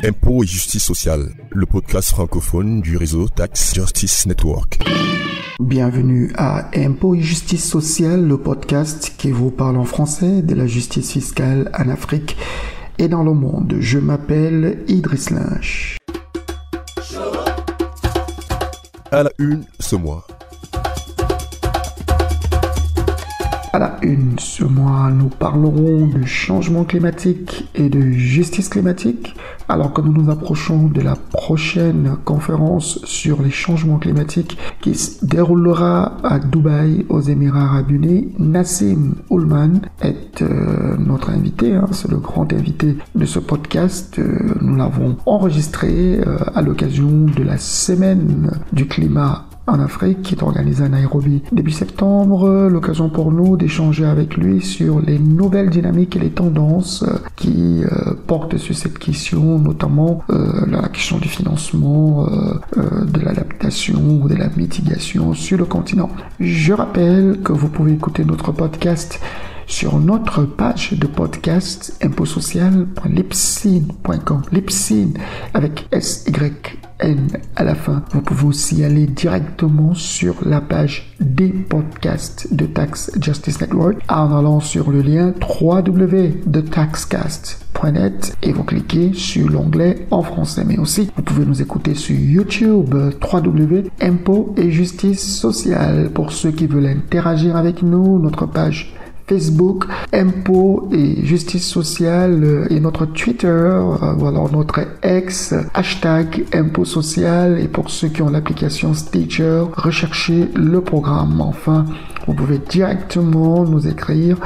Impôts et justice sociale, le podcast francophone du réseau Tax Justice Network. Bienvenue à Impôts et justice sociale, le podcast qui vous parle en français de la justice fiscale en Afrique et dans le monde. Je m'appelle Idriss Lynch. À la une ce mois. À la une ce mois, nous parlerons de changement climatique et de justice climatique, alors que nous nous approchons de la prochaine conférence sur les changements climatiques qui se déroulera à Dubaï, aux Émirats Arabes Unis. Nassim Oulman est notre invité, c'est le grand invité de ce podcast. Nous l'avons enregistré à l'occasion de la semaine du climat en Afrique, qui est organisée à Nairobi début septembre. L'occasion pour nous d'échanger avec lui sur les nouvelles dynamiques et les tendances qui portent sur cette question, notamment la question du financement, de l'adaptation ou de la mitigation sur le continent. Je rappelle que vous pouvez écouter notre podcast sur notre page de podcast impotsocial.libsyn.com. Libsyn avec SYN à la fin. Vous pouvez aussi aller directement sur la page des podcasts de Tax Justice Network en allant sur le lien www.thetaxcast.net et vous cliquez sur l'onglet en français. Mais aussi, vous pouvez nous écouter sur YouTube, www.impôts et justice sociale. Pour ceux qui veulent interagir avec nous, notre page Facebook, Impôts et Justice Sociale et notre Twitter, voilà notre ex, hashtag Impôts Social, et pour ceux qui ont l'application Stitcher, recherchez le programme. Enfin, vous pouvez directement nous écrire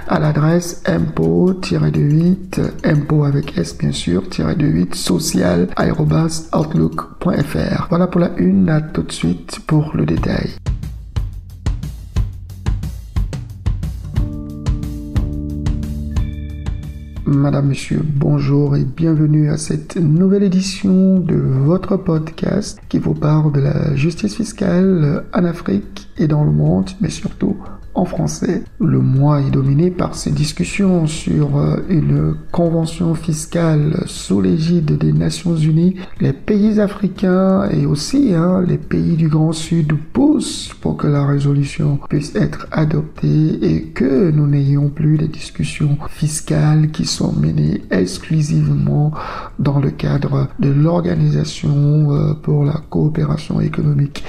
à l'adresse impôts-8, impôts avec S bien sûr, -8, social@outlook.fr. Voilà pour la une, à tout de suite pour le détail. Madame, Monsieur, bonjour et bienvenue à cette nouvelle édition de votre podcast qui vous parle de la justice fiscale en Afrique et dans le monde, mais surtout en français. Le mois est dominé par ces discussions sur une convention fiscale sous l'égide des Nations Unies. Les pays africains et aussi les pays du Grand Sud poussent pour que la résolution puisse être adoptée et que nous n'ayons plus des discussions fiscales qui sont menées exclusivement dans le cadre de l'Organisation pour la coopération économique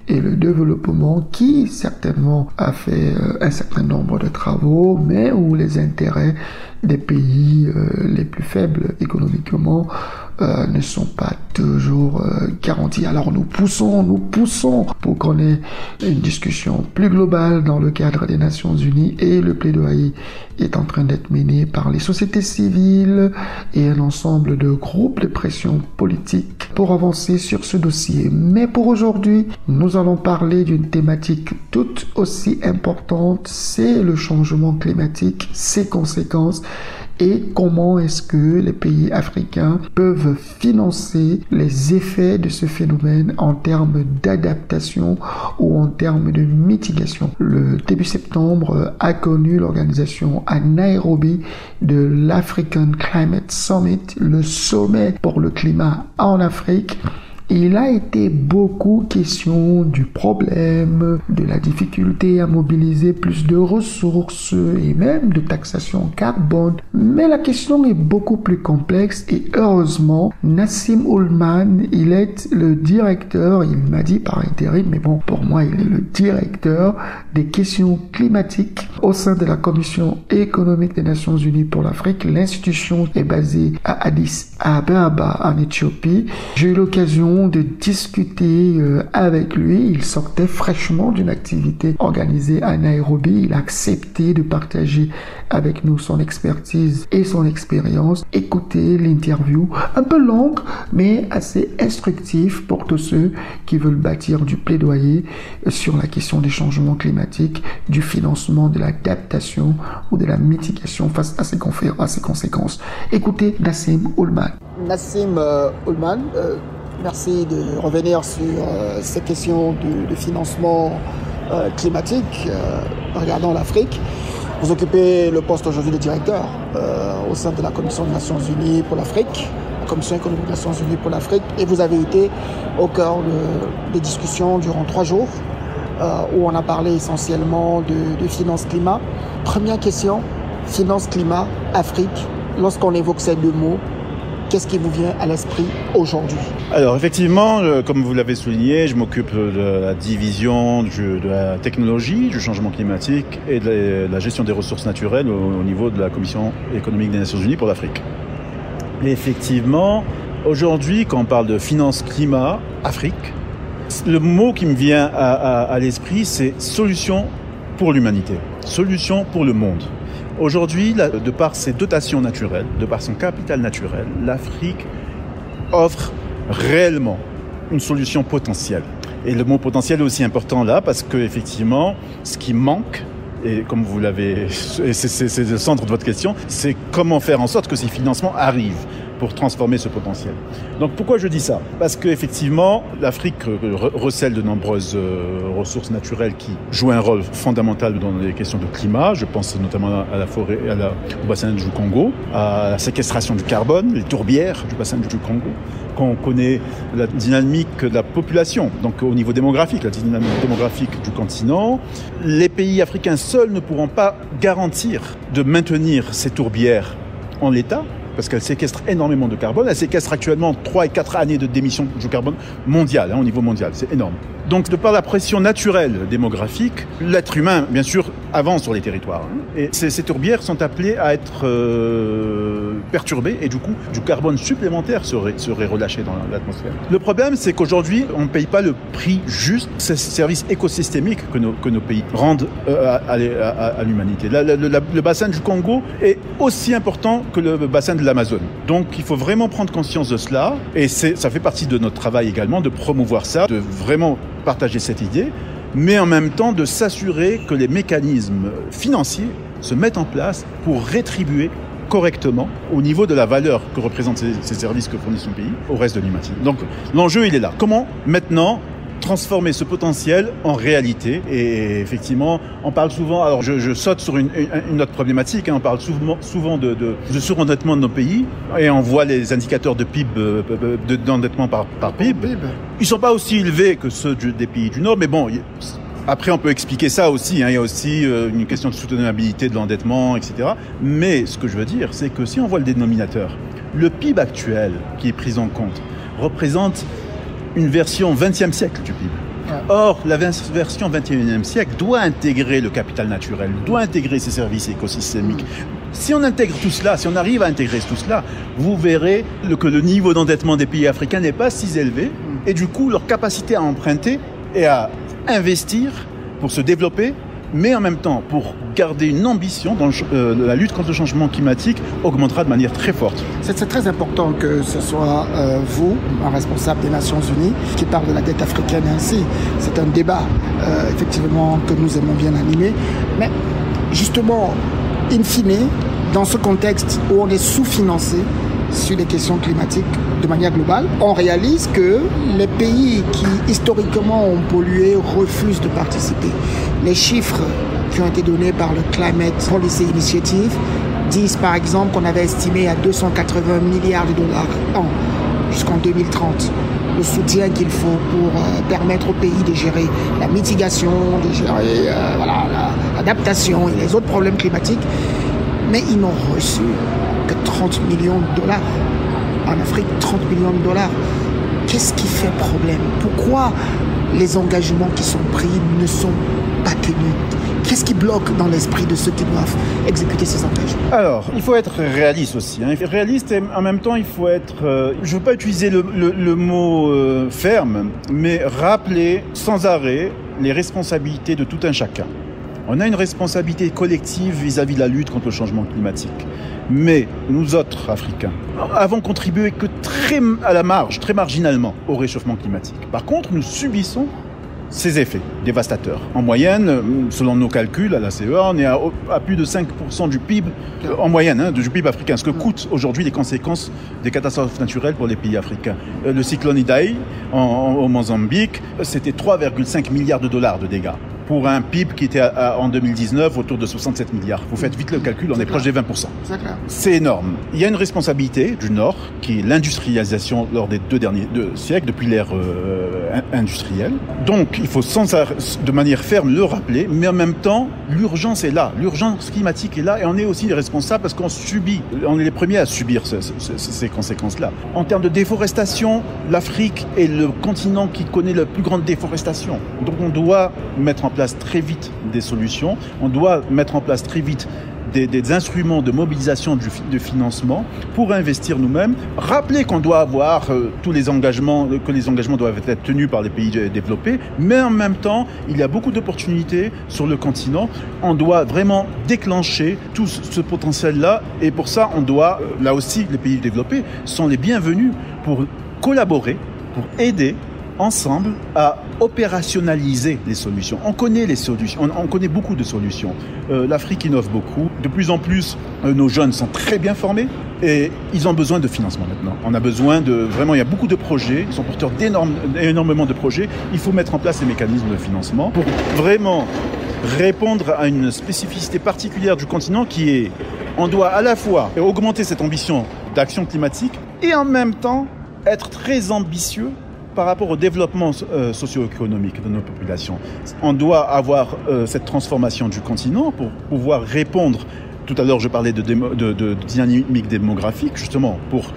et le développement, qui certainement a fait un certain nombre de travaux, mais où les intérêts des pays les plus faibles économiquement ne sont pas toujours garantis. Alors nous poussons pour qu'on ait une discussion plus globale dans le cadre des Nations Unies, et le plaidoyer est en train d'être mené par les sociétés civiles et un ensemble de groupes de pression politique pour avancer sur ce dossier. Mais pour aujourd'hui, nous allons parler d'une thématique tout aussi importante, c'est le changement climatique, ses conséquences, et comment est-ce que les pays africains peuvent financer les effets de ce phénomène en termes d'adaptation ou en termes de mitigation. Le début septembre a connu l'organisation à Nairobi de l'African Climate Summit, le sommet pour le climat en Afrique. Il a été beaucoup question du problème, de la difficulté à mobiliser plus de ressources et même de taxation carbone. Mais la question est beaucoup plus complexe et heureusement, Nassim Oulman, il est le directeur, il m'a dit par intérim, mais bon, pour moi, il est le directeur des questions climatiques au sein de la Commission économique des Nations Unies pour l'Afrique. L'institution est basée à Addis Abeba en Éthiopie. J'ai eu l'occasion de discuter avec lui. Il sortait fraîchement d'une activité organisée à Nairobi. Il a accepté de partager avec nous son expertise et son expérience. Écoutez l'interview, un peu longue, mais assez instructive pour tous ceux qui veulent bâtir du plaidoyer sur la question des changements climatiques, du financement, de l'adaptation ou de la mitigation face à ces conséquences. Écoutez Nassim Oulman. Nassim Oulman, merci de revenir sur ces questions de financement climatique regardant l'Afrique. Vous occupez le poste aujourd'hui de directeur au sein de la Commission des Nations Unies pour l'Afrique, la Commission économique des Nations Unies pour l'Afrique, et vous avez été au cœur des discussions durant 3 jours où on a parlé essentiellement de finance-climat. Première question, finance-climat, Afrique, lorsqu'on évoque ces 2 mots, qu'est-ce qui vous vient à l'esprit aujourd'hui? Alors effectivement, comme vous l'avez souligné, je m'occupe de la division de la technologie, du changement climatique et de la gestion des ressources naturelles au niveau de la Commission économique des Nations Unies pour l'Afrique. Et effectivement, aujourd'hui, quand on parle de finance-climat, Afrique, le mot qui me vient à l'esprit, c'est solution pour l'humanité, solution pour le monde. Aujourd'hui, de par ses dotations naturelles, de par son capital naturel, l'Afrique offre réellement une solution potentielle. Et le mot potentiel est aussi important là parce que effectivement, ce qui manque, et comme vous l'avez, et c'est le centre de votre question, c'est comment faire en sorte que ces financements arrivent pour transformer ce potentiel. Donc pourquoi je dis ça? Parce qu'effectivement, l'Afrique recèle de nombreuses ressources naturelles qui jouent un rôle fondamental dans les questions de climat. Je pense notamment à la forêt, au bassin du Congo, à la séquestration du carbone, les tourbières du bassin du Congo. Quand on connaît la dynamique de la population, donc au niveau démographique, la dynamique démographique du continent, les pays africains seuls ne pourront pas garantir de maintenir ces tourbières en l'état, parce qu'elle séquestre énormément de carbone. Elle séquestre actuellement 3 et 4 années de d'émissions de carbone mondial, au niveau mondial. C'est énorme. Donc, de par la pression naturelle démographique, l'être humain, bien sûr, avance sur les territoires. Et ces tourbières sont appelées à être perturbées et du coup, du carbone supplémentaire serait relâché dans l'atmosphère. Le problème, c'est qu'aujourd'hui, on ne paye pas le prix juste ces services écosystémiques que nos pays rendent à l'humanité. Le bassin du Congo est aussi important que le bassin de l'Amazone. Donc, il faut vraiment prendre conscience de cela. Et ça fait partie de notre travail également de promouvoir ça, de vraiment partager cette idée, mais en même temps de s'assurer que les mécanismes financiers se mettent en place pour rétribuer correctement au niveau de la valeur que représentent ces services que fournit son pays au reste de l'humanité. Donc l'enjeu, il est là. Comment maintenant transformer ce potentiel en réalité? Et effectivement, on parle souvent, alors je saute sur une autre problématique, on parle souvent de surendettement de nos pays, et on voit les indicateurs de PIB, d'endettement par PIB. Ils ne sont pas aussi élevés que ceux des pays du Nord, mais bon, après on peut expliquer ça aussi, il y a aussi une question de soutenabilité de l'endettement, etc. Mais ce que je veux dire, c'est que si on voit le dénominateur, le PIB actuel qui est pris en compte représente une version 20e siècle du PIB. Or, la version 21e siècle doit intégrer le capital naturel, doit intégrer ces services écosystémiques. Si on intègre tout cela, si on arrive à intégrer tout cela, vous verrez que le niveau d'endettement des pays africains n'est pas si élevé, et du coup, leur capacité à emprunter et à investir pour se développer, mais en même temps, pour garder une ambition dans la lutte contre le changement climatique, augmentera de manière très forte. C'est très important que ce soit vous, un responsable des Nations Unies, qui parle de la dette africaine ainsi. C'est un débat, effectivement, que nous aimons bien animer. Mais justement, in fine, dans ce contexte où on est sous-financé sur les questions climatiques de manière globale, on réalise que les pays qui historiquement ont pollué refusent de participer. Les chiffres qui ont été donnés par le Climate Policy Initiative disent par exemple qu'on avait estimé à 280 milliards de dollars jusqu'en 2030 le soutien qu'il faut pour permettre aux pays de gérer la mitigation, de gérer l'adaptation et les autres problèmes climatiques. Mais ils n'ont reçu que 30 millions de dollars. En Afrique, 30 millions de dollars. Qu'est-ce qui fait problème? Pourquoi les engagements qui sont pris ne sont pas tenus? Qu'est-ce qui bloque dans l'esprit de ceux qui doivent exécuter ces engagements? Alors, il faut être réaliste aussi. Réaliste et en même temps, il faut être... je ne veux pas utiliser le mot ferme, mais rappeler sans arrêt les responsabilités de tout un chacun. On a une responsabilité collective vis-à-vis de la lutte contre le changement climatique. Mais nous autres, Africains, avons contribué que à la marge, très marginalement, au réchauffement climatique. Par contre, nous subissons ces effets dévastateurs. En moyenne, selon nos calculs à la CEA, on est à plus de 5% du PIB, en moyenne, du PIB africain. Ce que coûtent aujourd'hui les conséquences des catastrophes naturelles pour les pays africains. Le cyclone Idai, au Mozambique, c'était 3,5 milliards de dollars de dégâts. pour un PIB qui était en 2019 autour de 67 milliards. Vous faites vite le calcul, on est proche des 20%. C'est énorme. Il y a une responsabilité du Nord, qui est l'industrialisation lors des deux siècles, depuis l'ère industrielle. Donc, il faut de manière ferme le rappeler, mais en même temps, l'urgence est là. L'urgence climatique est là et on est aussi les responsables parce qu'on est les premiers à subir ces conséquences-là. En termes de déforestation, l'Afrique est le continent qui connaît la plus grande déforestation. Donc, on doit mettre en place très vite des solutions. On doit mettre en place très vite des instruments de mobilisation de financement pour investir nous-mêmes. Rappeler qu'on doit avoir tous les engagements, que les engagements doivent être tenus par les pays développés, mais en même temps, il y a beaucoup d'opportunités sur le continent. On doit vraiment déclencher tout ce potentiel-là et pour ça, on doit, là aussi, les pays développés sont les bienvenus pour collaborer, pour aider ensemble à opérationnaliser les solutions. On connaît les solutions, on connaît beaucoup de solutions. L'Afrique innove beaucoup. De plus en plus, nos jeunes sont très bien formés et ils ont besoin de financement maintenant. On a besoin il y a beaucoup de projets, ils sont porteurs d'énormément de projets. Il faut mettre en place les mécanismes de financement pour vraiment répondre à une spécificité particulière du continent qui est, on doit à la fois augmenter cette ambition d'action climatique et en même temps être très ambitieux par rapport au développement socio-économique de nos populations. On doit avoir cette transformation du continent pour pouvoir répondre. Tout à l'heure, je parlais de dynamique démographique, justement, pour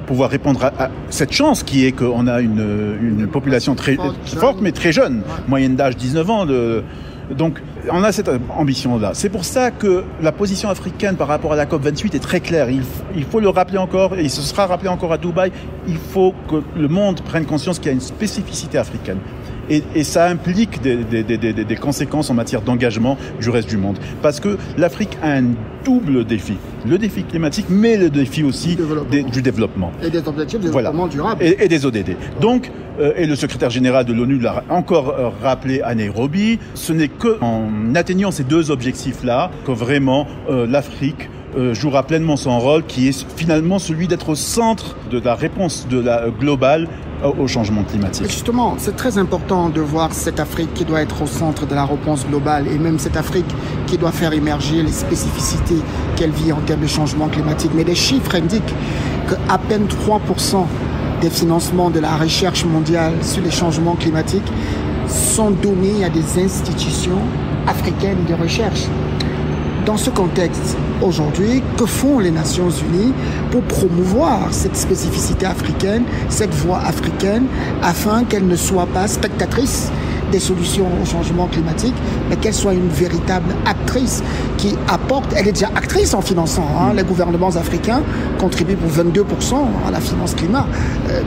pouvoir répondre à cette chance qui est qu'on a une population très forte, mais très jeune, moyenne d'âge 19 ans. Donc, on a cette ambition-là. C'est pour ça que la position africaine par rapport à la COP28 est très claire. Il faut le rappeler encore, et ce sera rappelé encore à Dubaï. Il faut que le monde prenne conscience qu'il y a une spécificité africaine. Et ça implique des conséquences en matière d'engagement du reste du monde. Parce que l'Afrique a un double défi. Le défi climatique, mais le défi aussi du développement. Et des objectifs de développement durable. Et des ODD. Donc, et le secrétaire général de l'ONU l'a encore rappelé à Nairobi, ce n'est qu'en atteignant ces deux objectifs-là que vraiment l'Afrique jouera pleinement son rôle, qui est finalement celui d'être au centre de la réponse globale au changement climatique. Justement, c'est très important de voir cette Afrique qui doit être au centre de la réponse globale et même cette Afrique qui doit faire émerger les spécificités qu'elle vit en termes de changement climatique. Mais les chiffres indiquent qu'à peine 3% des financements de la recherche mondiale sur les changements climatiques sont donnés à des institutions africaines de recherche. Dans ce contexte, aujourd'hui, que font les Nations Unies pour promouvoir cette spécificité africaine, cette voix africaine, afin qu'elle ne soit pas spectatrice des solutions au changement climatique, mais qu'elle soit une véritable actrice qui apporte, elle est déjà actrice en finançant, les gouvernements africains contribuent pour 22% à la finance climat,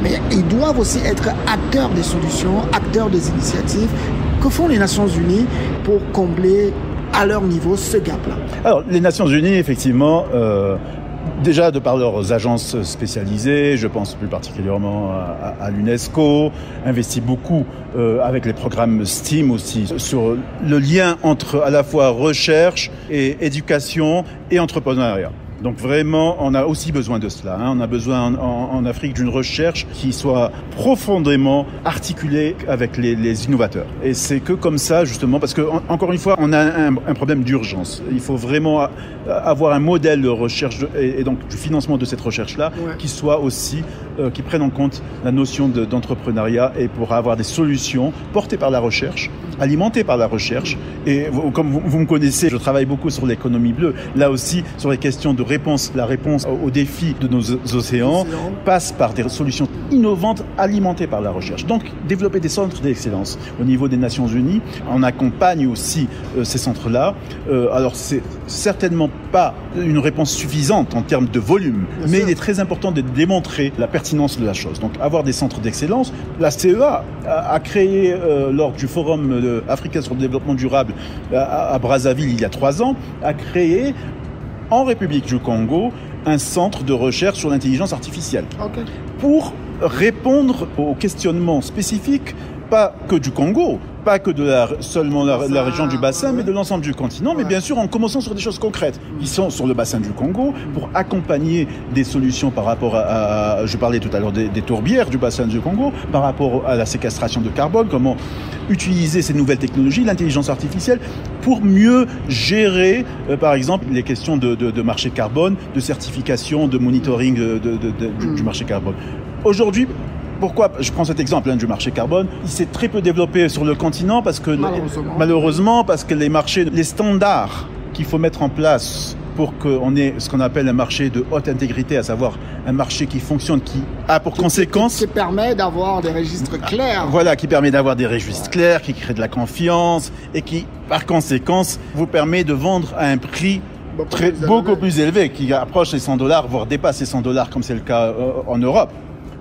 mais ils doivent aussi être acteurs des solutions, acteurs des initiatives. Que font les Nations Unies pour combler à leur niveau ce gap-là? Alors, les Nations Unies, effectivement, déjà de par leurs agences spécialisées, je pense plus particulièrement à l'UNESCO, investit beaucoup avec les programmes STEAM aussi, sur le lien entre à la fois recherche et éducation et entrepreneuriat. Donc vraiment, on a aussi besoin de cela. On a besoin en Afrique d'une recherche qui soit profondément articulée avec les innovateurs. Et c'est que comme ça, justement, parce que encore une fois, on a un problème d'urgence. Il faut vraiment avoir un modèle de recherche et donc du financement de cette recherche-là qui soit aussi, qui prenne en compte la notion d'entrepreneuriat et pour avoir des solutions portées par la recherche, alimentées par la recherche. Et comme vous me connaissez, je travaille beaucoup sur l'économie bleue. Là aussi, sur les questions de la réponse aux défis de nos océans passe par des solutions innovantes alimentées par la recherche. Donc, développer des centres d'excellence au niveau des Nations Unies. On accompagne aussi ces centres-là. Alors, c'est certainement pas une réponse suffisante en termes de volume, mais il est très important de démontrer la pertinence de la chose. Donc, avoir des centres d'excellence. La CEA a créé, lors du Forum africain sur le développement durable à Brazzaville il y a 3 ans, a créé en République du Congo, un centre de recherche sur l'intelligence artificielle pour répondre aux questionnements spécifiques pas que du Congo, pas que de seulement la région du bassin, mais de l'ensemble du continent, mais bien sûr en commençant sur des choses concrètes, qui sont sur le bassin du Congo, pour accompagner des solutions par rapport à je parlais tout à l'heure des tourbières du bassin du Congo, par rapport à la séquestration de carbone, comment utiliser ces nouvelles technologies, l'intelligence artificielle, pour mieux gérer, par exemple, les questions de marché carbone, de certification, de monitoring du marché carbone. Aujourd'hui, pourquoi je prends cet exemple du marché carbone? Il s'est très peu développé sur le continent parce que malheureusement parce que les standards qu'il faut mettre en place pour qu'on ait ce qu'on appelle un marché de haute intégrité, à savoir un marché qui fonctionne, qui a pour conséquence... Qui permet d'avoir des registres clairs. Voilà, qui permet d'avoir des registres clairs, qui crée de la confiance et qui, par conséquence, vous permet de vendre à un prix beaucoup plus élevé, qui approche les $100, voire dépasse les $100, comme c'est le cas en Europe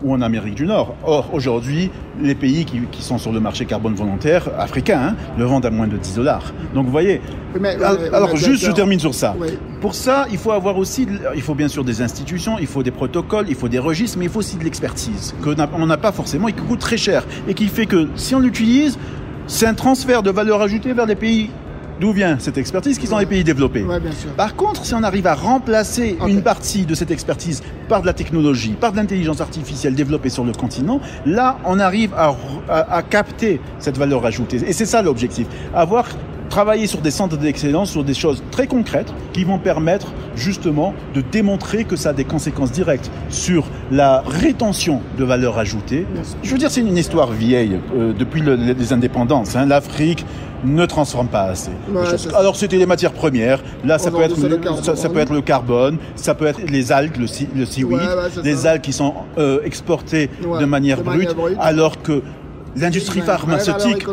ou en Amérique du Nord. Or, aujourd'hui, les pays qui sont sur le marché carbone volontaire africain le vendent à moins de $10. Donc, vous voyez... Alors, je termine sur ça. Oui. Pour ça, il faut bien sûr des institutions, il faut des protocoles, il faut des registres, mais il faut aussi de l'expertise, qu'on n'a pas forcément et qui coûte très cher. Et qui fait que, si on l'utilise, c'est un transfert de valeur ajoutée vers les pays d'où vient cette expertise, qui sont les pays développés. Ouais, bien sûr. Par contre, si on arrive à remplacer une partie de cette expertise par de la technologie, par de l'intelligence artificielle développée sur le continent, là, on arrive à capter cette valeur ajoutée. Et c'est ça l'objectif. Travailler sur des centres d'excellence, sur des choses très concrètes qui vont permettre justement de démontrer que ça a des conséquences directes sur la rétention de valeur ajoutée. Je veux dire, c'est une histoire vieille, depuis les indépendances. L'Afrique ne transforme pas assez. Alors c'était les matières premières, là ça peut être le carbone, ça peut être les algues, le seaweed, les algues qui sont exportées de manière brute, alors que l'industrie pharmaceutique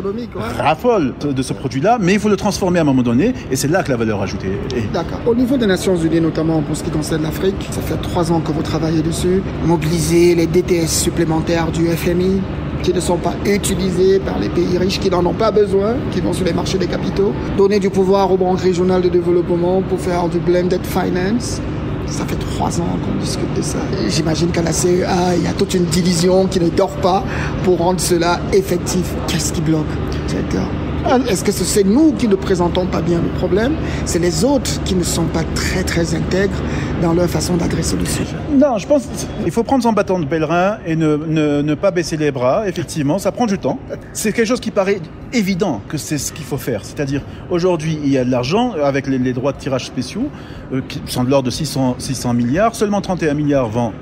raffole de ce produit-là, mais il faut le transformer à un moment donné, et c'est là que la valeur ajoutée est. D'accord. Au niveau des Nations Unies, notamment pour ce qui concerne l'Afrique, ça fait 3 ans que vous travaillez dessus. Mobiliser les DTS supplémentaires du FMI, qui ne sont pas utilisés par les pays riches, qui n'en ont pas besoin, qui vont sur les marchés des capitaux. Donner du pouvoir aux banques régionales de développement pour faire du blended finance. Ça fait 3 ans qu'on discute de ça. Et j'imagine qu'à la CEA, il y a toute une division qui ne dort pas pour rendre cela effectif. Qu'est-ce qui bloque, directeur ? Est-ce que c'est nous qui ne présentons pas bien le problème? C'est les autres qui ne sont pas très très intègres dans leur façon d'adresser le sujet? Non, je pense qu'il faut prendre son bâton de pèlerin et ne pas baisser les bras. Effectivement, ça prend du temps. C'est quelque chose qui paraît évident que c'est ce qu'il faut faire. C'est-à-dire, aujourd'hui, il y a de l'argent avec les droits de tirage spéciaux qui sont de l'ordre de 600 milliards. Seulement 31 milliards vont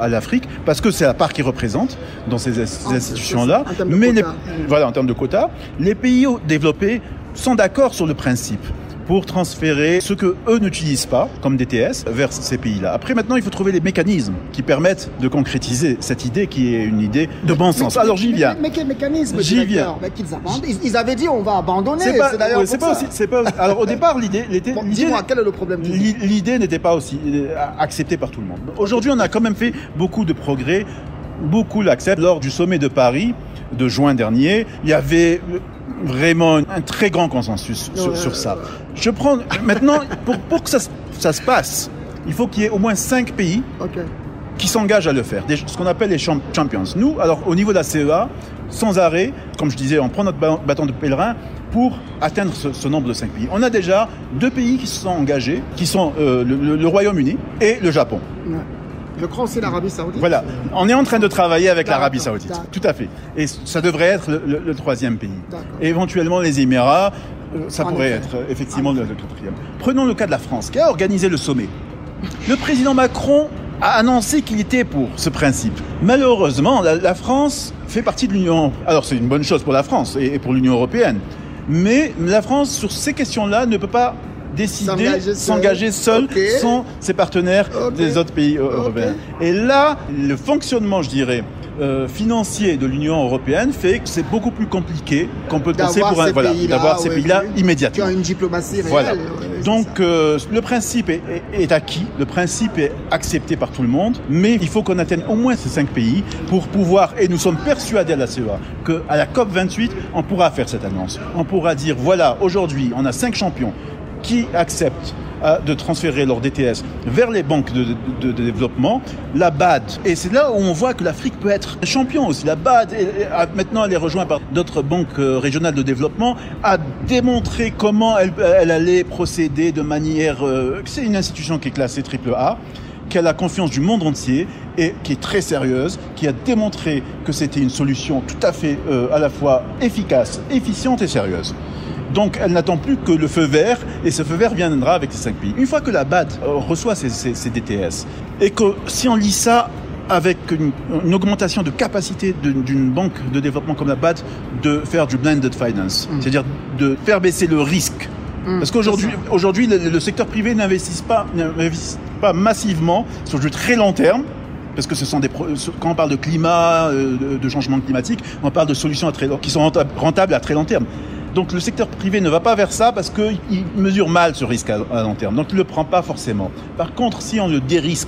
à l'Afrique parce que c'est la part qu'ils représentent dans ces institutions-là. Mais en termes de quotas, les pays développés sont d'accord sur le principe pour transférer ce que eux n'utilisent pas comme DTS vers ces pays-là. Après, maintenant, il faut trouver les mécanismes qui permettent de concrétiser cette idée qui est une idée de bon sens. Alors, j'y viens. Mais quel mécanisme, directeur? Ils avaient dit on va abandonner. Alors, au départ, l'idée dis-moi, quel est le problème? L'idée n'était pas aussi acceptée par tout le monde. Aujourd'hui, on a quand même fait beaucoup de progrès. Beaucoup l'acceptent. Lors du sommet de Paris de juin dernier, il y avait vraiment un très grand consensus sur ça. Je prends maintenant pour que ça se passe, il faut qu'il y ait au moins 5 pays qui s'engagent à le faire, ce qu'on appelle les champions. Nous, alors au niveau de la CEA, sans arrêt, comme je disais, on prend notre bâton de pèlerin pour atteindre ce nombre de 5 pays. On a déjà 2 pays qui se sont engagés, qui sont le Royaume-Uni et le Japon. Je crois que c'est l'Arabie Saoudite. Voilà, on est en train de travailler avec l'Arabie Saoudite, tout à fait. Et ça devrait être le 3e pays. Et éventuellement les Émirats, ça pourrait être effectivement le 4e. Prenons le cas de la France, qui a organisé le sommet. Le président Macron a annoncé qu'il était pour ce principe. Malheureusement, la France fait partie de l'Union. Alors c'est une bonne chose pour la France et pour l'Union européenne. Mais la France, sur ces questions-là, ne peut pas s'engager seul sans ses partenaires des autres pays européens. Et là, le fonctionnement, je dirais, financier de l'Union européenne fait que c'est beaucoup plus compliqué qu'on peut penser d'avoir ces pays-là immédiatement. Qui ont une diplomatie réelle. Voilà. Donc le principe est acquis, le principe est accepté par tout le monde, mais il faut qu'on atteigne au moins ces 5 pays pour pouvoir, et nous sommes persuadés à la CEA, qu'à la COP28, on pourra faire cette annonce. On pourra dire, voilà, aujourd'hui, on a 5 champions qui acceptent de transférer leur DTS vers les banques de développement, la BAD, et c'est là où on voit que l'Afrique peut être champion aussi. La BAD, maintenant elle est rejointe par d'autres banques régionales de développement, a démontré comment elle allait procéder de manière... c'est une institution qui est classée AAA, qui a la confiance du monde entier et qui est très sérieuse, qui a démontré que c'était une solution tout à fait à la fois efficace, efficiente et sérieuse. Donc elle n'attend plus que le feu vert, et ce feu vert viendra avec ces 5 pays. Une fois que la BAD reçoit ces DTS, et que si on lit ça avec une augmentation de capacité d'une banque de développement comme la BAD de faire du blended finance, c'est-à-dire de faire baisser le risque. Parce qu'aujourd'hui, le secteur privé n'investit pas massivement sur du très long terme, parce que quand on parle de climat, de changement climatique, on parle de solutions qui sont rentables à très long terme. Donc le secteur privé ne va pas vers ça parce qu'il mesure mal ce risque à long terme. Donc il ne le prend pas forcément. Par contre, si on le dérisque,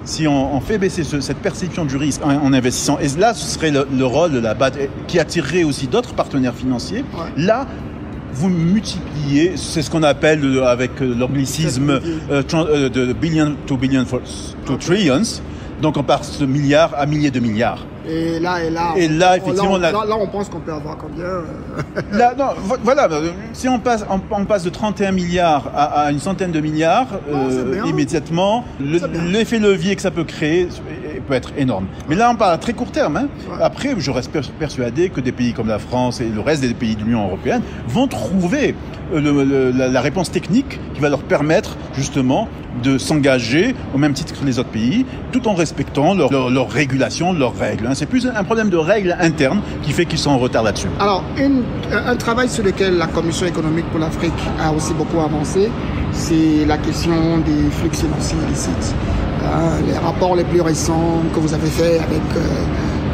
si on fait baisser cette perception du risque en investissant, et là ce serait le rôle de la BAD qui attirerait aussi d'autres partenaires financiers, là vous multipliez, c'est ce qu'on appelle avec l'anglicisme de billion to billion to trillions. Donc on passe de milliards à milliers de milliards. Et là, effectivement, là, on pense qu'on peut avoir combien Là, non, voilà. Si on passe de 31 milliards à une centaine de milliards immédiatement, l'effet levier que ça peut créer peut être énorme. Mais là, on parle à très court terme. Hein. Ouais. Après, je reste persuadé que des pays comme la France et le reste des pays de l'Union européenne vont trouver la réponse technique qui va leur permettre justement de s'engager au même titre que les autres pays, tout en respectant leur régulation, leurs règles. C'est plus un problème de règles internes qui fait qu'ils sont en retard là-dessus. Alors, un travail sur lequel la Commission économique pour l'Afrique a aussi beaucoup avancé, c'est la question des flux financiers illicites. Les rapports les plus récents que vous avez faits avec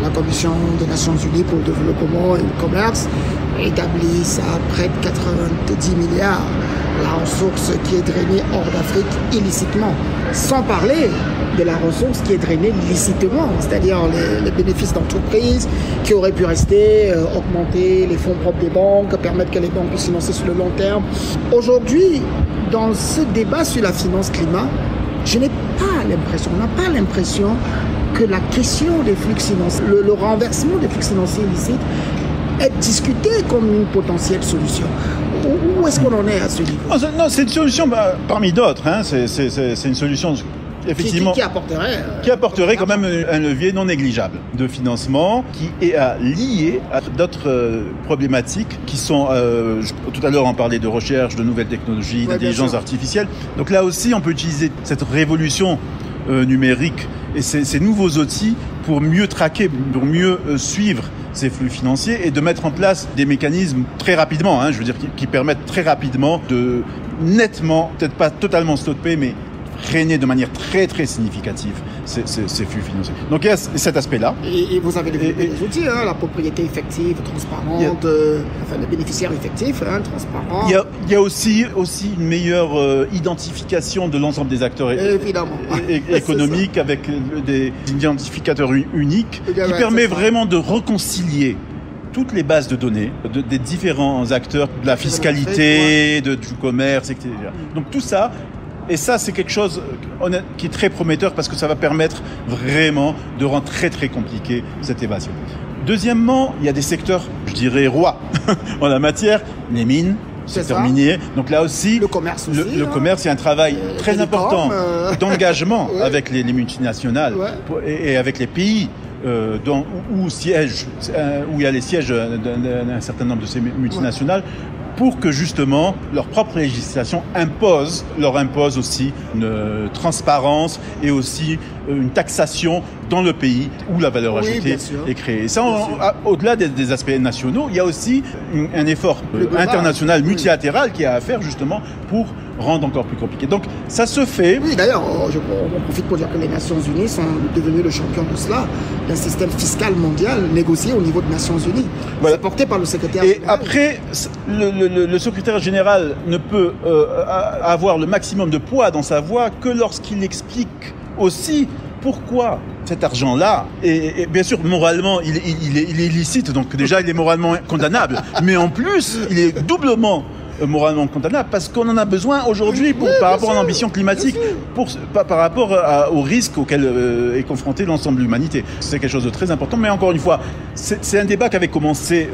la Commission des Nations Unies pour le développement et le commerce établissent à près de 90 milliards la ressource qui est drainée hors d'Afrique illicitement, sans parler de la ressource qui est drainée licitement, c'est-à-dire les bénéfices d'entreprises qui auraient pu rester, augmenter les fonds propres des banques, permettre que les banques puissent financer sur le long terme. Aujourd'hui, dans ce débat sur la finance climat, on n'a pas l'impression que la question des flux financiers, le renversement des flux financiers illicites est discuté comme une potentielle solution. Où est-ce qu'on en est à ce niveau ? Non, c'est une solution parmi d'autres. Hein. C'est une solution effectivement qui apporterait quand même un levier non négligeable de financement qui est lié à d'autres problématiques qui sont, tout à l'heure on parlait de recherche, de nouvelles technologies, d'intelligence artificielle. Donc là aussi on peut utiliser cette révolution numérique et ces nouveaux outils pour mieux traquer, pour mieux suivre ces flux financiers et de mettre en place des mécanismes très rapidement, je veux dire, qui permettent très rapidement de nettement, peut-être pas totalement stopper, mais freiner de manière très très significative ces flux financiers. Donc il y a cet aspect-là. Et vous avez développé des outils, la propriété effective, transparente, le bénéficiaire effectif, transparent. Il y a aussi une meilleure identification de l'ensemble des acteurs économiques avec des identificateurs uniques qui permet vraiment de réconcilier toutes les bases de données des différents acteurs de la fiscalité, du commerce, etc. Donc tout ça. Et ça, c'est quelque chose qui est très prometteur parce que ça va permettre vraiment de rendre très, très compliqué cette évasion. Deuxièmement, il y a des secteurs, je dirais, rois en la matière, les mines, le secteur minier. Donc là aussi, le commerce aussi. Le commerce, il y a un travail très important d'engagement avec les multinationales et avec les pays où il y a les sièges d'un certain nombre de ces multinationales. Pour que justement leur propre législation leur impose aussi une transparence et aussi une taxation dans le pays où la valeur ajoutée est créée. Et ça, au-delà des aspects nationaux, il y a aussi un effort international, multilatéral qui a à faire justement pour rendre encore plus compliqué. Donc ça se fait. Oui, d'ailleurs, on profite pour dire que les Nations Unies sont devenues le champion de cela, d'un système fiscal mondial négocié au niveau des Nations Unies. Voilà. C'est porté par le secrétaire général. Et après, le secrétaire général ne peut avoir le maximum de poids dans sa voix que lorsqu'il explique aussi pourquoi cet argent-là, et bien sûr, moralement, il est illicite, donc déjà, il est moralement condamnable, mais en plus, il est doublement moralement condamnable, parce qu'on en a besoin aujourd'hui par rapport à l'ambition climatique, par rapport aux risques auxquels est confrontée l'ensemble de l'humanité. C'est quelque chose de très important, mais encore une fois, c'est un débat qui avait commencé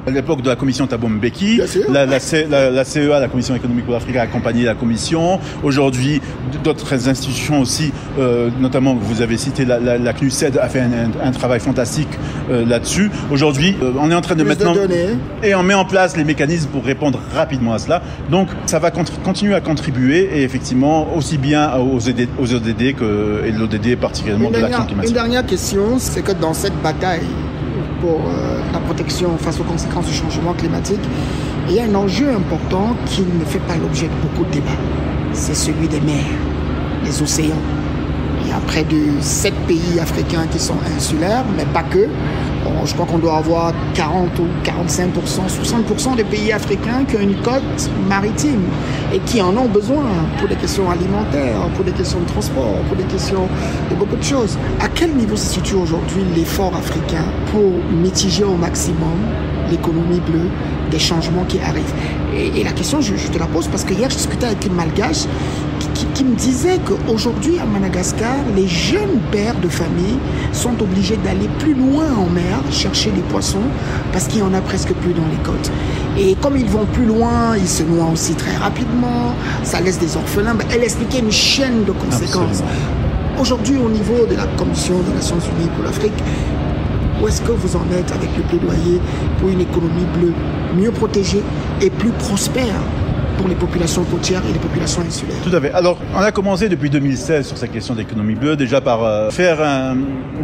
à l'époque de la commission Thabo Mbeki. La CEA, la Commission économique pour l'Afrique, a accompagné la commission. Aujourd'hui, d'autres institutions aussi, notamment vous avez cité la CNUSED, a fait un travail fantastique là-dessus. Aujourd'hui, on est en train de maintenant et on met en place les mécanismes pour répondre rapidement à cela. Donc, ça va continuer à contribuer et effectivement aussi bien aux ODD et l'ODD particulièrement de l'action climatique. Une dernière question, c'est que dans cette bataille pour la protection face aux conséquences du changement climatique, il y a un enjeu important qui ne fait pas l'objet de beaucoup de débats. C'est celui des mers, les océans. Il y a près de 7 pays africains qui sont insulaires, mais pas que. Je crois qu'on doit avoir 40 ou 45%, 60% des pays africains qui ont une côte maritime et qui en ont besoin pour des questions alimentaires, pour des questions de transport, pour des questions de beaucoup de choses. À quel niveau se situe aujourd'hui l'effort africain pour mitiger au maximum l'économie bleue des changements qui arrivent? Et la question, je te la pose parce que hier, je discutais avec une Malgache qui me disait qu'aujourd'hui, à Madagascar, les jeunes pères de famille sont obligés d'aller plus loin en mer, chercher des poissons, parce qu'il n'y en a presque plus dans les côtes. Et comme ils vont plus loin, ils se noient aussi très rapidement, ça laisse des orphelins. Elle expliquait une chaîne de conséquences. Absolument. Aujourd'hui, au niveau de la Commission des Nations Unies pour l'Afrique, où est-ce que vous en êtes avec le plaidoyer pour une économie bleue mieux protégée et plus prospère pour les populations côtières et les populations insulaires? Tout à fait. Alors, on a commencé depuis 2016 sur cette question d'économie bleue, déjà par faire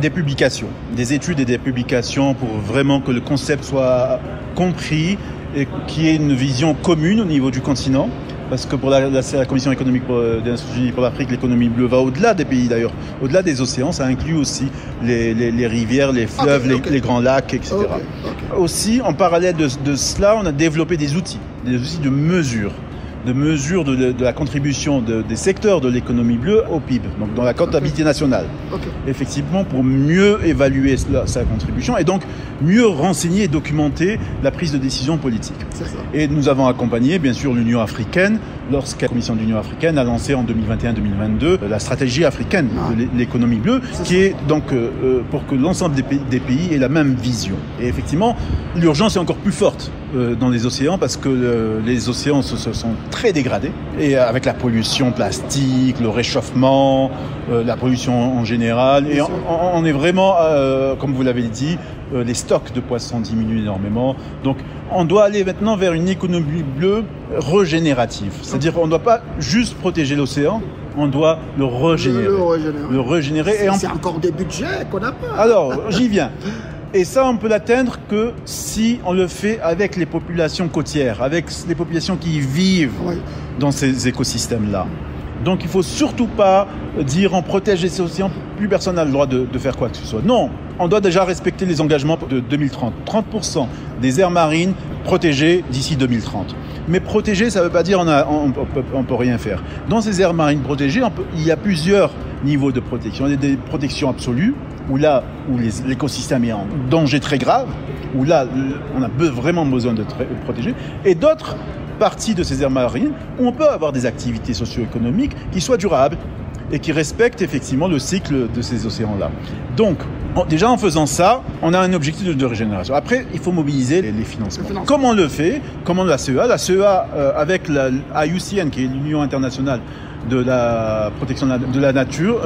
des publications, des études et des publications pour vraiment que le concept soit compris et qu'il y ait une vision commune au niveau du continent. Parce que pour la Commission économique des Nations Unies pour l'Afrique, l'économie bleue va au-delà des pays d'ailleurs, au-delà des océans. Ça inclut aussi les rivières, les fleuves, les grands lacs, etc. Aussi, en parallèle de cela, on a développé des outils de mesure de la contribution des secteurs de l'économie bleue au PIB, donc dans la comptabilité nationale. Effectivement, pour mieux évaluer sa contribution et donc mieux renseigner et documenter la prise de décision politique. Et nous avons accompagné, bien sûr, l'Union africaine, lorsque la Commission de l'Union africaine a lancé en 2021-2022 la stratégie africaine de l'économie bleue, qui est donc pour que l'ensemble des pays aient la même vision. Et effectivement, l'urgence est encore plus forte dans les océans parce que les océans se sont très dégradés et avec la pollution plastique, le réchauffement, la pollution en général. Et on est vraiment, comme vous l'avez dit, les stocks de poissons diminuent énormément. Donc, on doit aller maintenant vers une économie bleue régénérative. C'est-à-dire qu'on ne doit pas juste protéger l'océan, on doit le régénérer. Le régénérer. C'est encore des budgets qu'on n'a pas. Alors, j'y viens. Et ça, on peut l'atteindre que si on le fait avec les populations côtières, avec les populations qui vivent dans ces écosystèmes-là. Donc, il ne faut surtout pas dire on protège les océans, plus personne n'a le droit de faire quoi que ce soit. Non, on doit déjà respecter les engagements de 2030. 30% des aires marines protégées d'ici 2030. Mais protéger, ça ne veut pas dire on peut rien faire. Dans ces aires marines protégées, il y a plusieurs niveaux de protection. Il y a des protections absolues, où l'écosystème est en danger très grave, où là, on a vraiment besoin de protéger. Et d'autres parties de ces aires marines où on peut avoir des activités socio-économiques qui soient durables et qui respectent effectivement le cycle de ces océans-là. Donc, déjà en faisant ça, on a un objectif de régénération. Après, il faut mobiliser les financements. Comment on le fait? Comment la CEA? La CEA, avec la IUCN, qui est l'Union internationale de la protection de la nature.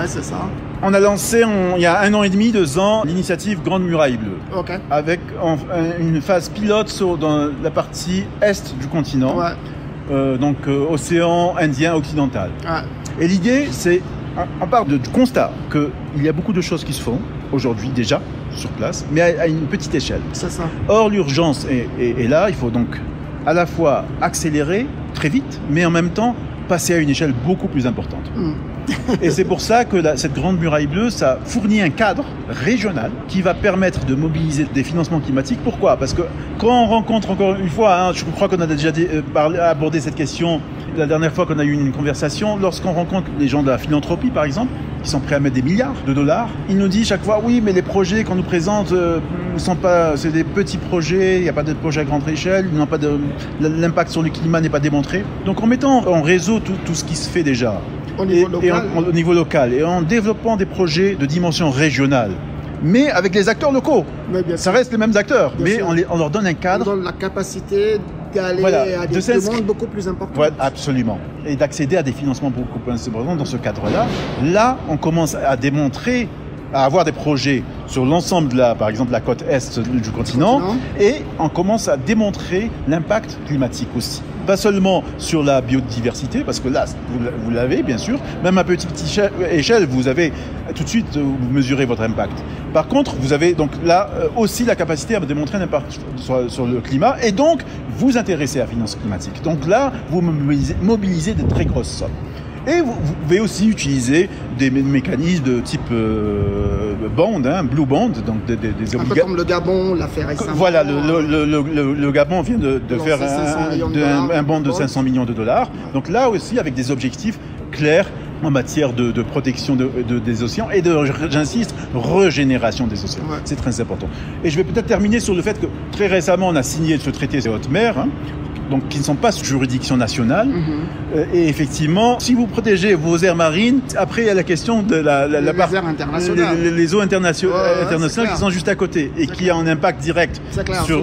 C'est ça. On a lancé, il y a 1 an et demi, 2 ans, l'initiative Grande Muraille Bleue. Avec une phase pilote dans la partie est du continent. Donc océan Indien occidental. Et l'idée, c'est, on part du constat qu'il y a beaucoup de choses qui se font aujourd'hui déjà sur place, mais à une petite échelle. C'est ça. Or, l'urgence est là. Il faut donc à la fois accélérer très vite, mais en même temps passer à une échelle beaucoup plus importante. Et c'est pour ça que cette Grande Muraille Bleue, ça fournit un cadre régional qui va permettre de mobiliser des financements climatiques. Pourquoi? Parce que quand on rencontre, encore une fois, je crois qu'on a déjà abordé cette question la dernière fois qu'on a eu une conversation, lorsqu'on rencontre les gens de la philanthropie, par exemple, qui sont prêts à mettre des milliards de dollars, ils nous disent chaque fois, oui, mais les projets qu'on nous présente c'est des petits projets, il n'y a pas de projet à grande échelle, l'impact sur le climat n'est pas démontré. Donc en mettant en réseau tout ce qui se fait déjà, au niveau local, et en développant des projets de dimension régionale, mais avec les acteurs locaux. Ça reste les mêmes acteurs, mais on leur donne un cadre. On donne la capacité d'aller à des demandes beaucoup plus importantes. Ouais, absolument. Et d'accéder à des financements beaucoup plus importants dans ce cadre-là. Là, on commence à démontrer, à avoir des projets sur l'ensemble par exemple, la côte est du continent, et on commence à démontrer l'impact climatique aussi. Pas seulement sur la biodiversité, parce que là, vous l'avez bien sûr, même à petite échelle, vous avez tout de suite, vous mesurez votre impact. Par contre, vous avez donc là aussi la capacité à démontrer un impact sur le climat, et donc vous intéresser à la finance climatique. Donc là, vous mobilisez de très grosses sommes. Et vous pouvez aussi utiliser des mécanismes de type bond, blue bond, donc des obligations. Un peu comme le Gabon l'a fait récemment. Voilà, le Gabon vient de faire un bond de 500 millions de dollars. Donc là aussi, avec des objectifs clairs en matière de protection des océans et j'insiste, régénération des océans. Ouais. C'est très important. Et je vais peut-être terminer sur le fait que très récemment, on a signé ce traité des hautes mers, donc qui ne sont pas sous juridiction nationale. Et effectivement, si vous protégez vos aires marines, après il y a la question de les aires internationales. Les eaux internationales qui sont juste à côté et qui ont un impact direct sur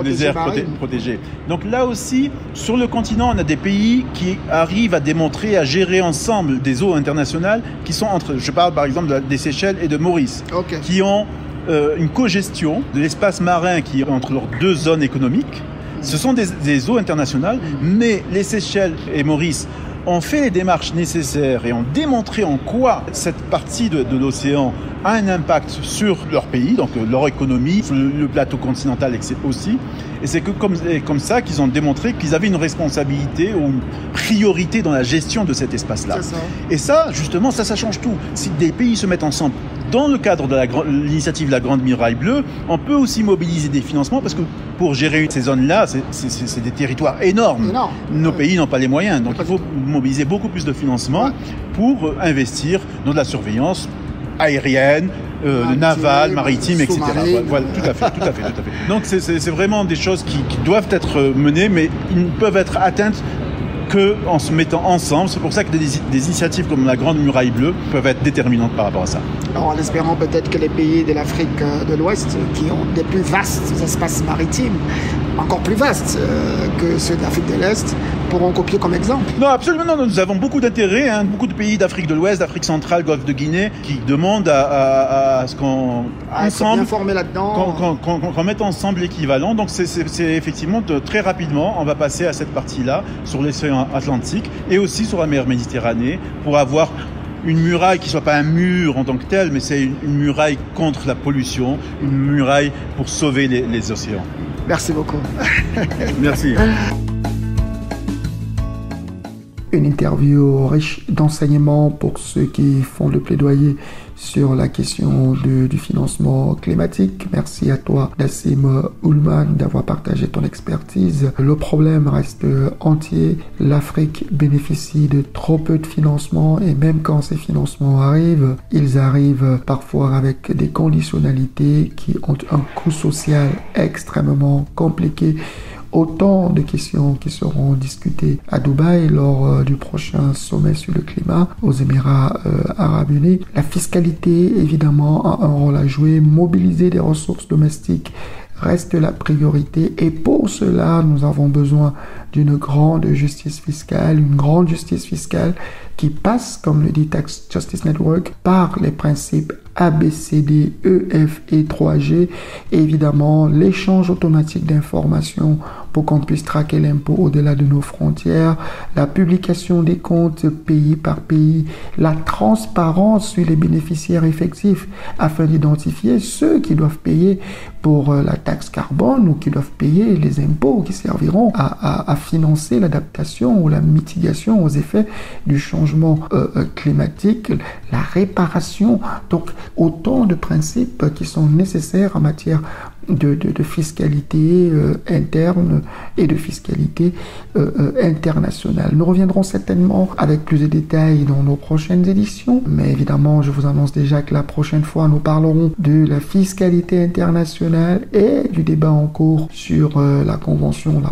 les aires protégées. Donc là aussi, sur le continent, on a des pays qui arrivent à démontrer, à gérer ensemble des eaux internationales qui sont je parle par exemple des Seychelles et de Maurice, qui ont une cogestion de l'espace marin qui est entre leurs deux zones économiques. Ce sont des eaux internationales, mais les Seychelles et Maurice ont fait les démarches nécessaires et ont démontré en quoi cette partie de l'océan a un impact sur leur pays, donc leur économie, le plateau continental aussi. Et c'est que comme ça qu'ils ont démontré qu'ils avaient une responsabilité ou une priorité dans la gestion de cet espace-là. Et ça, justement, ça change tout. Si des pays se mettent ensemble dans le cadre de l'initiative de la Grande Muraille Bleue, on peut aussi mobiliser des financements parce que pour gérer ces zones-là, c'est des territoires énormes. Nos pays n'ont pas les moyens. Donc il faut mobiliser beaucoup plus de financements pour investir dans de la surveillance aérienne, navale, maritime, etc. Voilà, tout à fait. Donc c'est vraiment des choses qui doivent être menées, mais ils ne peuvent être atteintes qu'en se mettant ensemble. C'est pour ça que des initiatives comme la Grande Muraille Bleue peuvent être déterminantes par rapport à ça. Alors en espérant peut-être que les pays de l'Afrique de l'Ouest, qui ont des plus vastes espaces maritimes, encore plus vastes que ceux d'Afrique de l'Est, pourront copier comme exemple. Non, absolument non. Nous avons beaucoup d'intérêt. Beaucoup de pays d'Afrique de l'Ouest, d'Afrique centrale, Golfe de Guinée, qui demandent à ce qu'on ensemble, qu'on mette ensemble l'équivalent. Donc c'est effectivement très rapidement, on va passer à cette partie-là sur l'océan Atlantique et aussi sur la mer Méditerranée pour avoir une muraille qui ne soit pas un mur en tant que tel, mais c'est une muraille contre la pollution, une muraille pour sauver les océans. Merci beaucoup. Merci. Une interview riche d'enseignements pour ceux qui font le plaidoyer sur la question du financement climatique. Merci à toi, Nassim Oulman, d'avoir partagé ton expertise. Le problème reste entier. L'Afrique bénéficie de trop peu de financement et même quand ces financements arrivent, ils arrivent parfois avec des conditionnalités qui ont un coût social extrêmement compliqué. Autant de questions qui seront discutées à Dubaï lors du prochain sommet sur le climat aux Émirats Arabes Unis. La fiscalité, évidemment, a un rôle à jouer. Mobiliser des ressources domestiques reste la priorité. Et pour cela, nous avons besoin d'une grande justice fiscale, une grande justice fiscale qui passe, comme le dit Tax Justice Network, par les principes ABCD, EF et 3G. Et évidemment, l'échange automatique d'informations pour qu'on puisse traquer l'impôt au-delà de nos frontières, la publication des comptes pays par pays, la transparence sur les bénéficiaires effectifs afin d'identifier ceux qui doivent payer pour la taxe carbone ou qui doivent payer les impôts qui serviront à financer l'adaptation ou la mitigation aux effets du changement climatique, la réparation. Donc, autant de principes qui sont nécessaires en matière de fiscalité interne et de fiscalité internationale. Nous reviendrons certainement avec plus de détails dans nos prochaines éditions, mais évidemment, je vous annonce déjà que la prochaine fois, nous parlerons de la fiscalité internationale et du débat en cours sur la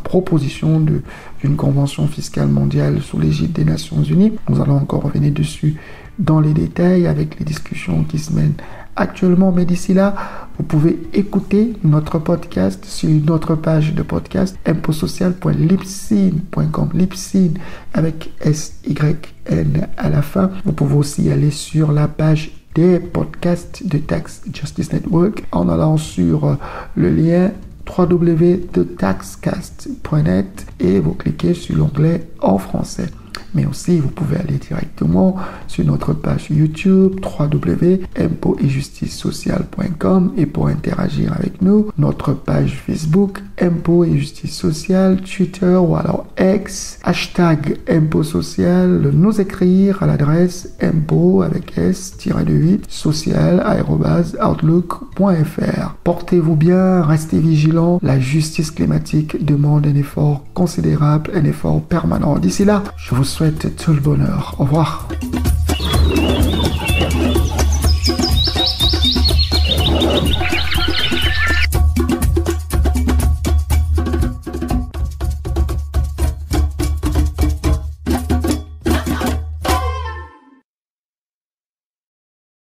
proposition d'une convention fiscale mondiale sous l'égide des Nations Unies. Nous allons encore revenir dessus dans les détails avec les discussions qui se mènent actuellement, mais d'ici là, vous pouvez écouter notre podcast sur notre page de podcast impotsocial.libsyn.com, Libsyn avec SYN à la fin. Vous pouvez aussi aller sur la page des podcasts de Tax Justice Network en allant sur le lien www.taxcast.net et vous cliquez sur l'onglet en français. Mais aussi, vous pouvez aller directement sur notre page YouTube www.impotetjusticesociale.com et pour interagir avec nous, notre page Facebook Impôts et Justice Sociale, Twitter ou alors X, hashtag Impôts Social, nous écrire à l'adresse impôts avec s-8 social@outlook.fr. Portez-vous bien, restez vigilants, la justice climatique demande un effort considérable, un effort permanent. D'ici là, je vous souhaite tout le bonheur. Au revoir.